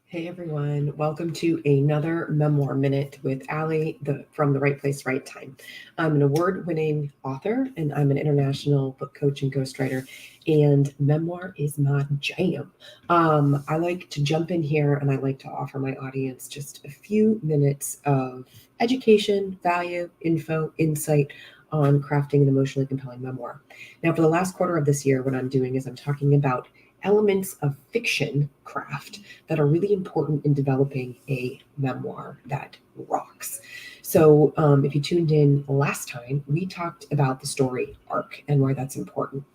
Hey everyone, welcome to another Memoir Minute with Allie from the Right Place, Right Time. I'm an award-winning author and I'm an international book coach and ghostwriter, and memoir is my jam. I like to jump in here and I like to offer my audience just a few minutes of education, value, info, insight on crafting an emotionally compelling memoir. Now, for the last quarter of this year, what I'm doing is I'm talking about elements of fiction craft that are really important in developing a memoir that rocks. So, if you tuned in last time, we talked about the story arc and why that's important.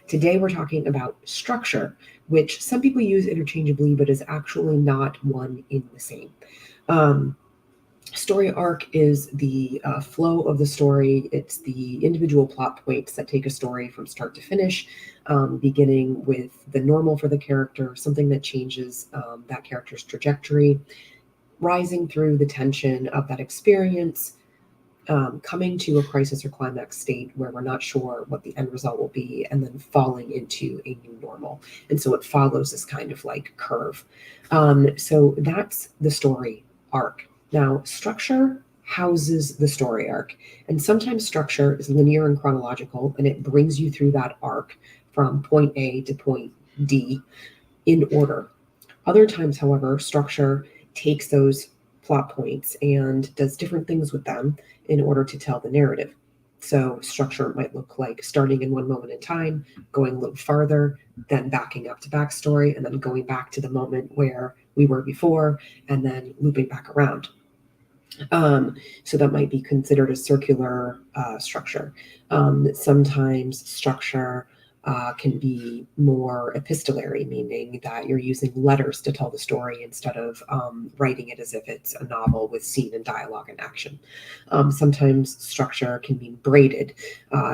Today, we're talking about structure, which some people use interchangeably, but is actually not one in the same. Um, Story arc is the flow of the story. It's the individual plot points that take a story from start to finish, beginning with the normal for the character, something that changes that character's trajectory, rising through the tension of that experience, coming to a crisis or climax state where we're not sure what the end result will be, and then falling into a new normal. And so it follows this kind of like curve. So that's the story arc. Now, structure houses the story arc. And sometimes structure is linear and chronological, and it brings you through that arc from point A to point D in order. Other times, however, structure takes those plot points and does different things with them in order to tell the narrative. So, structure might look like starting in one moment in time, going a little farther, then backing up to backstory, and then going back to the moment where we were before, and then looping back around. So that might be considered a circular structure. Sometimes structure can be more epistolary, meaning that you're using letters to tell the story instead of writing it as if it's a novel with scene and dialogue and action. Sometimes structure can be braided.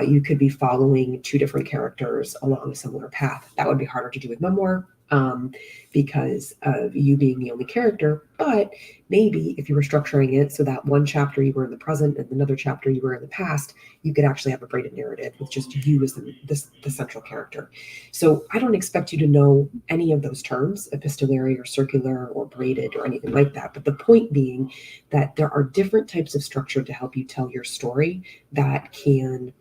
You could be following two different characters along a similar path. That would be harder to do with memoir. Because of you being the only character, but maybe if you were structuring it so that one chapter you were in the present and another chapter you were in the past, you could actually have a braided narrative with just you as the central character. So I don't expect you to know any of those terms, epistolary or circular or braided or anything like that. But the point being that there are different types of structure to help you tell your story that can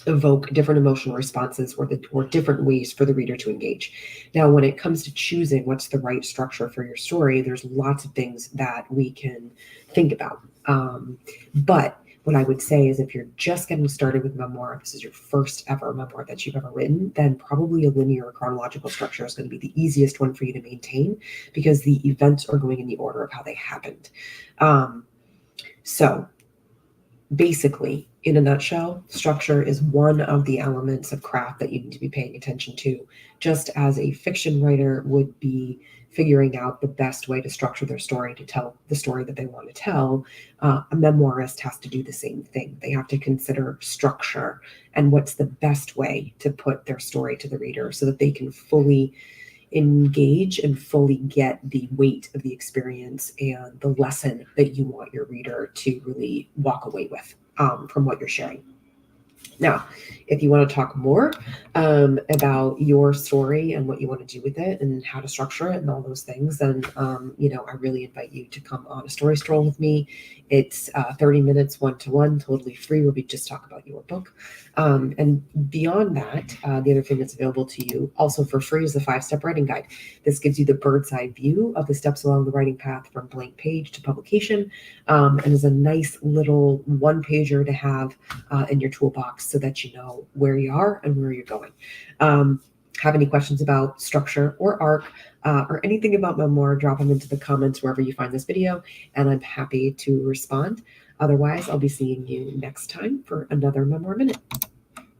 evoke different emotional responses or different ways for the reader to engage. Now, when it comes to choosing what's the right structure for your story, there's lots of things that we can think about. But what I would say is if you're just getting started with memoir, this is your first ever memoir that you've ever written, then probably a linear or chronological structure is going to be the easiest one for you to maintain because the events are going in the order of how they happened. So basically, in a nutshell, structure is one of the elements of craft that you need to be paying attention to, just as a fiction writer would be figuring out the best way to structure their story to tell the story that they want to tell. A memoirist has to do the same thing. They have to consider structure and what's the best way to put their story to the reader so that they can fully engage and fully get the weight of the experience and the lesson that you want your reader to really walk away with from what you're sharing. Now, if you want to talk more about your story and what you want to do with it and how to structure it and all those things, then I really invite you to come on a story stroll with me. It's 30 minutes one-to-one, totally free, where we just talk about your book. And beyond that, the other thing that's available to you also for free is the 5-step writing guide. This gives you the bird's eye view of the steps along the writing path from blank page to publication, and is a nice little one-pager to have in your toolbox so that you know where you are and where you're going. Have any questions about structure or arc or anything about memoir, drop them into the comments wherever you find this video, and I'm happy to respond. Otherwise, I'll be seeing you next time for another Memoir Minute.